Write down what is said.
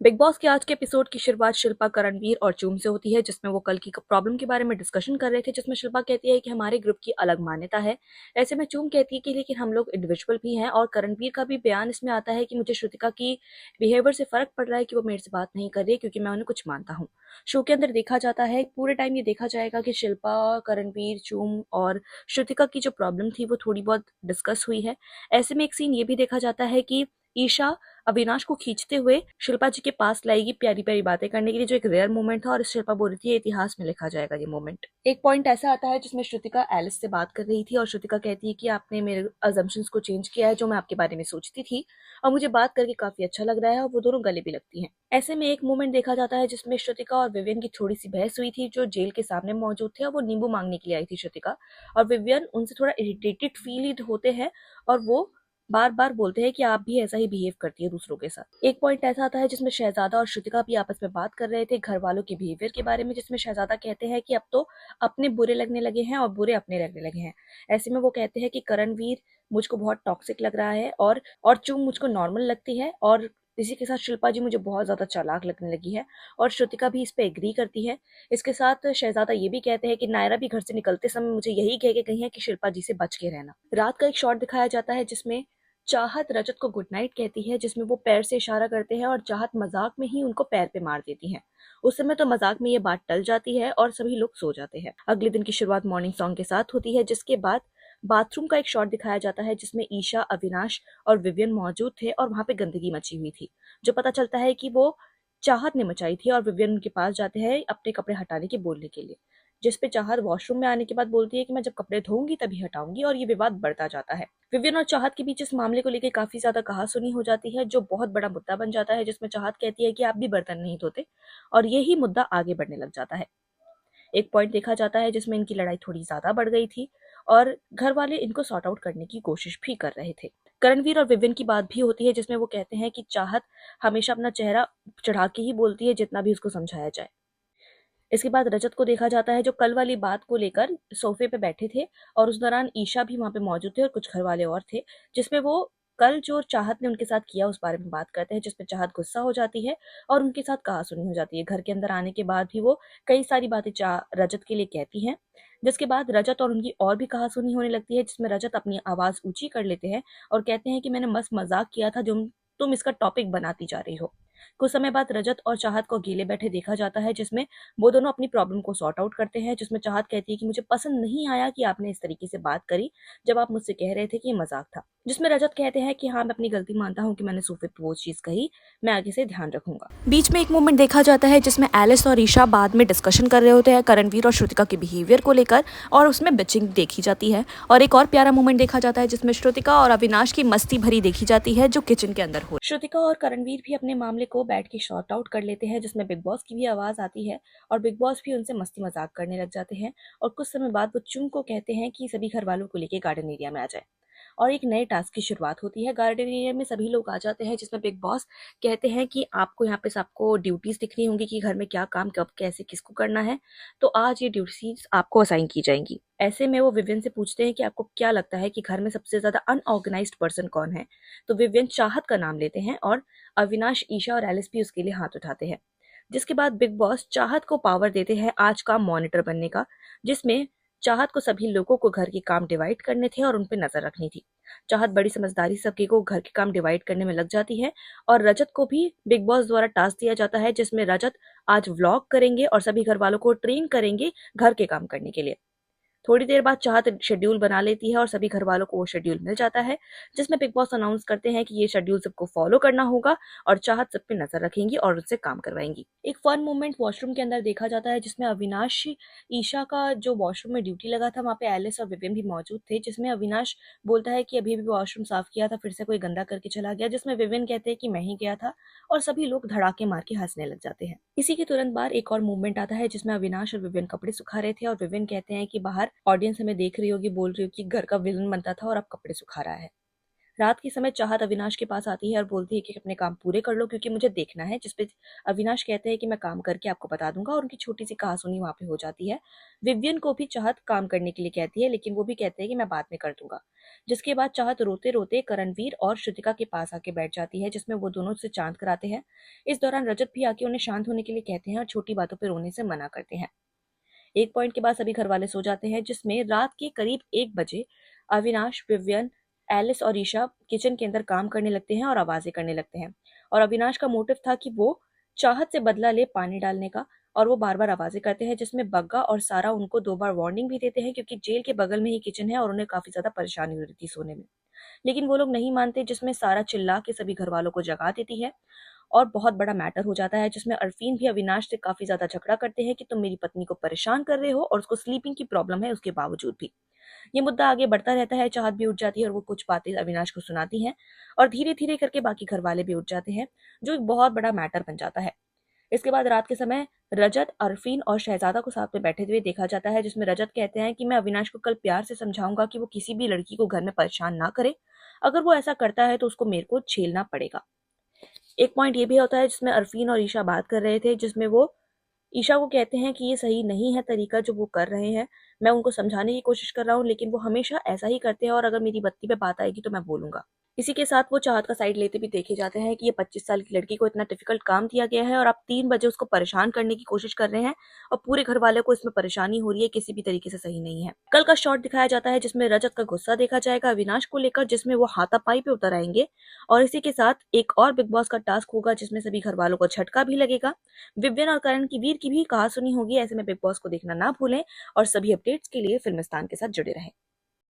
Big boss के आज के एपिसोड की शुरुआत शिल्पा, करणवीर और चूम से होती है, जिसमें वो कल की प्रॉब्लम के बारे में डिस्कशन कर रहे थे। जिसमें शिल्पा कहती है कि हमारे ग्रुप की अलग मान्यता है। ऐसे में चूम कहती है कि लेकिन हम लोग इंडिविजुअल भी हैं। और करणवीर का भी बयान इसमें आता है कि मुझे श्रुतिका की बिहेवियर से फर्क पड़ रहा है कि वो मेरे से बात नहीं कर रही है, क्योंकि मैं उन्हें कुछ मानता हूँ। शो के अंदर देखा जाता है, पूरे टाइम ये देखा जाएगा कि शिल्पा, करणवीर, चूम और श्रुतिका की जो प्रॉब्लम थी वो थोड़ी बहुत डिस्कस हुई है। ऐसे में एक सीन ये भी देखा जाता है कि ईशा अविनाश को खींचते हुए शिल्पा जी के पास लाएगी प्यारी प्यारी बातें करने के लिए, जो एक रेयर मोमेंट था। और शिल्पा बोल रही थी ये इतिहास में लिखा जाएगा ये मोमेंट। एक पॉइंट ऐसा आता है जिसमें श्रुतिका एलिस से बात कर रही थी और श्रुतिका कहती है कि आपने मेरे अजम्पशंस को चेंज किया है, जो मैं आपके बारे में सोचती थी, और मुझे बात करके काफी अच्छा लग रहा है। और वो दोनों गले भी लगती हैं। ऐसे में एक मोमेंट देखा जाता है जिसमें श्रुतिका और विवियन की थोड़ी सी बहस हुई थी, जो जेल के सामने मौजूद थे, और वो नींबू मांगने के लिए आई थी श्रुतिका। और विवियन उनसे थोड़ा इरिटेटेड फील होते हैं, और वो बार बार बोलते हैं कि आप भी ऐसा ही बिहेव करती है दूसरों के साथ। एक पॉइंट ऐसा आता है जिसमें शहजादा और श्रुतिका भी आपस में बात कर रहे थे घर वालों के बिहेवियर के बारे में, जिसमें शहजादा कहते हैं कि अब तो अपने बुरे लगने लगे हैं और बुरे अपने लगने लगे हैं। ऐसे में वो कहते हैं कि करणवीर मुझको बहुत टॉक्सिक लग रहा है, और चुम मुझको नॉर्मल लगती है, और इसी के साथ शिल्पा जी मुझे बहुत ज्यादा चालाक लगने लगी है। और श्रुतिका भी इस पे एग्री करती है। इसके साथ शहजादा ये भी कहते हैं कि नायरा भी घर से निकलते समय मुझे यही कह के गई है कि शिल्पा जी से बच के रहना। रात का एक शॉट दिखाया जाता है जिसमें चाहत रजत को गुड नाइट कहती है, जिसमें वो पैर से इशारा करते हैं और चाहत मजाक में ही उनको पैर पे मार देती है। उस समय तो मजाक में ये बात टल जाती है और सभी लोग सो जाते हैं। अगले दिन की शुरुआत मॉर्निंग सॉन्ग के साथ होती है, जिसके बाद बाथरूम का एक शॉट दिखाया जाता है जिसमें ईशा, अविनाश और विवियन मौजूद थे, और वहां पे गंदगी मची हुई थी, जो पता चलता है कि वो चाहत ने मचाई थी। और विवियन उनके पास जाते हैं अपने कपड़े हटाने के बोलने के लिए, जिस पे चाहत वॉशरूम में आने के बाद बोलती है कि मैं जब कपड़े धोऊंगी तभी हटाऊंगी, और ये विवाद बढ़ता जाता है। विवियन और चाहत के बीच इस मामले को लेकर काफी ज्यादा कहासुनी हो जाती है, जो बहुत बड़ा मुद्दा बन जाता है, जिसमें चाहत कहती है कि आप भी बर्तन नहीं धोते, और यही मुद्दा आगे बढ़ने लग जाता है। एक पॉइंट देखा जाता है जिसमें इनकी लड़ाई थोड़ी ज्यादा बढ़ गई थी, और घर वाले इनको सॉर्ट आउट करने की कोशिश भी कर रहे थे। करणवीर और विविन की बात भी होती है, जिसमें वो कहते हैं कि चाहत हमेशा अपना चेहरा चढ़ा के ही बोलती है, जितना भी उसको समझाया जाए। इसके बाद रजत को देखा जाता है, जो कल वाली बात को लेकर सोफे पे बैठे थे, और उस दौरान ईशा भी वहां पे मौजूद थे और कुछ घर वाले और थे, जिसमें वो कल जो चाहत ने उनके साथ किया उस बारे में बात करते हैं, जिसमें चाहत गुस्सा हो जाती है और उनके साथ कहासुनी हो जाती है। घर के अंदर आने के बाद भी वो कई सारी बातें रजत के लिए कहती हैं, जिसके बाद रजत और उनकी और भी कहासुनी होने लगती है, जिसमें रजत अपनी आवाज ऊंची कर लेते हैं और कहते हैं कि मैंने मस्त मजाक किया था, जो तुम इसका टॉपिक बनाती जा रही हो। कुछ समय बाद रजत और चाहत को अकेले बैठे देखा जाता है, जिसमें वो दोनों अपनी प्रॉब्लम को सॉर्ट आउट करते हैं। जिसमें चाहत कहती है कि मुझे पसंद नहीं आया कि आपने इस तरीके से बात करी, जब आप मुझसे कह रहे थे कि ये मजाक था। जिसमें रजत कहते हैं कि हाँ, मैं अपनी गलती मानता हूँ कि मैंने सोफे पे वो चीज कही, मैं आगे से ध्यान रखूंगा। बीच में एक मोमेंट देखा जाता है जिसमें एलिस और ईशा बाद में डिस्कशन कर रहे होते हैं करणवीर और श्रुतिका के बिहेवियर को लेकर, और उसमें बिचिंग देखी जाती है। और एक और प्यारा मोमेंट देखा जाता है जिसमें श्रुतिका और अविनाश की मस्ती भरी देखी जाती है, जो किचन के अंदर हो। श्रुतिका और करणवीर भी अपने मामले को बैठ के शॉर्ट आउट कर लेते हैं, जिसमें बिग बॉस की भी आवाज आती है, और बिग बॉस भी उनसे मस्ती मजाक करने लग जाते हैं। और कुछ समय बाद वो चुन को कहते हैं कि सभी घर वालों को लेके गार्डन एरिया में आ जाए, और एक नए टास्क की शुरुआत होती है। गार्डन एरिया में सभी लोग आ जाते हैं, जिसमें बिग बॉस कहते हैं कि आपको यहाँ पे सबको ड्यूटीज दिख रही होंगी कि घर में क्या काम कब कैसे किसको करना है, तो आज ये ड्यूटीज आपको असाइन की जाएंगी। ऐसे में वो विवियन से पूछते हैं कि आपको क्या लगता है कि घर में सबसे ज्यादा अनऑर्गेनाइज्ड पर्सन कौन है, तो विवियन चाहत का नाम लेते हैं, और अविनाश, ईशा और एलिस भी उसके लिए हाथ उठाते हैं। जिसके बाद बिग बॉस चाहत को पावर देते हैं आज का मॉनिटर बनने का, जिसमें चाहत को सभी लोगों को घर के काम डिवाइड करने थे और उन पे नजर रखनी थी। चाहत बड़ी समझदारी से सबके को घर के काम डिवाइड करने में लग जाती है, और रजत को भी बिग बॉस द्वारा टास्क दिया जाता है, जिसमें रजत आज व्लॉग करेंगे और सभी घर वालों को ट्रेन करेंगे घर के काम करने के लिए। थोड़ी देर बाद चाहत शेड्यूल बना लेती है और सभी घर वालों को वो शेड्यूल मिल जाता है, जिसमें बिग बॉस अनाउंस करते हैं कि ये शेड्यूल सबको फॉलो करना होगा, और चाहत सब पे नजर रखेंगी और उससे काम करवाएंगी। एक फन मोमेंट वॉशरूम के अंदर देखा जाता है, जिसमें अविनाश, ईशा का जो वॉशरूम में ड्यूटी लगा था, वहां पे एलिस और विवियन भी मौजूद थे, जिसमें अविनाश बोलता है कि अभी भी वॉशरूम साफ किया था, फिर से कोई गंदा करके चला गया, जिसमें विवियन कहते हैं कि मैं ही गया था, और सभी लोग धड़ाके मार के हंसने लग जाते हैं। इसी के तुरंत बाद एक और मूवमेंट आता है, जिसमें अविनाश और विवियन कपड़े सुखा रहे थे, और विवियन कहते हैं कि बाहर ऑडियंस हमें देख रही होगी, बोल रही होगी कि घर का विलन बनता था और अब कपड़े सुखा रहा है। रात के समय चाहत अविनाश के पास आती है और बोलती है कि अपने काम पूरे कर लो क्योंकि मुझे देखना है, जिस पे अविनाश कहते हैं कि मैं काम करके आपको बता दूंगा और उनकी छोटी सी कहासुनी वहां पे हो जाती है। विवियन को भी चाहत काम करने के लिए कहती है लेकिन वो भी कहते हैं कि मैं बाद में कर दूंगा। जिसके बाद चाहत रोते रोते करणवीर और श्रुतिका के पास आके बैठ जाती है जिसमें वो दोनों से चांद कराते हैं। इस दौरान रजत भी आके उन्हें शांत होने के लिए कहते हैं और छोटी बातों पर रोने से मना करते हैं। एक पॉइंट के बाद सभी घर वाले सो जाते हैं जिसमें रात के करीब 1 बजे अविनाश, विवियन, एलिस और ईशा किचन के अंदर काम करने लगते हैं और आवाजें करने लगते हैं। और अविनाश का मोटिव था कि वो चाहत से बदला ले पानी डालने का, और वो बार बार आवाजें करते हैं जिसमें बग्गा और सारा उनको 2 बार वार्निंग भी देते हैं क्योंकि जेल के बगल में ही किचन है और उन्हें काफी ज्यादा परेशानी हो रही थी सोने में। लेकिन वो लोग नहीं मानते जिसमें सारा चिल्ला के सभी घर वालों को जगा देती है और बहुत बड़ा मैटर हो जाता है जिसमें अरफीन भी अविनाश से काफी ज्यादा झगड़ा करते हैं कि तुम मेरी पत्नी को परेशान कर रहे हो और उसको स्लीपिंग की प्रॉब्लम है उसके बावजूद भी। ये मुद्दा आगे बढ़ता रहता है, चाहत भी उठ जाती है और वो कुछ बातें अविनाश को सुनाती हैं और धीरे धीरे करके बाकी घर वाले भी उठ जाते हैं, जो एक बहुत बड़ा मैटर बन जाता है। इसके बाद रात के समय रजत, अरफीन और शहजादा को साथ में बैठे हुए देखा जाता है जिसमें रजत कहते हैं कि मैं अविनाश को कल प्यार से समझाऊंगा कि वो किसी भी लड़की को घर में परेशान ना करे, अगर वो ऐसा करता है तो उसको मेरे को झेलना पड़ेगा। एक पॉइंट ये भी होता है जिसमें अरफीन और ईशा बात कर रहे थे जिसमें वो ईशा को कहते हैं कि ये सही नहीं है तरीका जो वो कर रहे हैं, मैं उनको समझाने की कोशिश कर रहा हूँ लेकिन वो हमेशा ऐसा ही करते हैं और अगर मेरी बत्ती पे बात आएगी तो मैं बोलूंगा। इसी के साथ वो चाहत का साइड लेते भी देखे जाते हैं कि ये 25 साल की लड़की को इतना डिफिकल्ट काम दिया गया है और आप 3 बजे उसको परेशान करने की कोशिश कर रहे हैं और पूरे घर वाले को इसमें परेशानी हो रही है, किसी भी तरीके से सही नहीं है। कल का शॉट दिखाया जाता है जिसमें रजत का गुस्सा देखा जाएगा अविनाश को लेकर जिसमें वो हाथापाई पे उतर आएंगे और इसी के साथ एक और बिग बॉस का टास्क होगा जिसमें सभी घर वालों को झटका भी लगेगा। विवियन और करण की वीर की भी कहासुनी होगी। ऐसे में बिग बॉस को देखना ना भूलें और सभी अपडेट्स के लिए फिल्मिस्तान के साथ जुड़े रहें।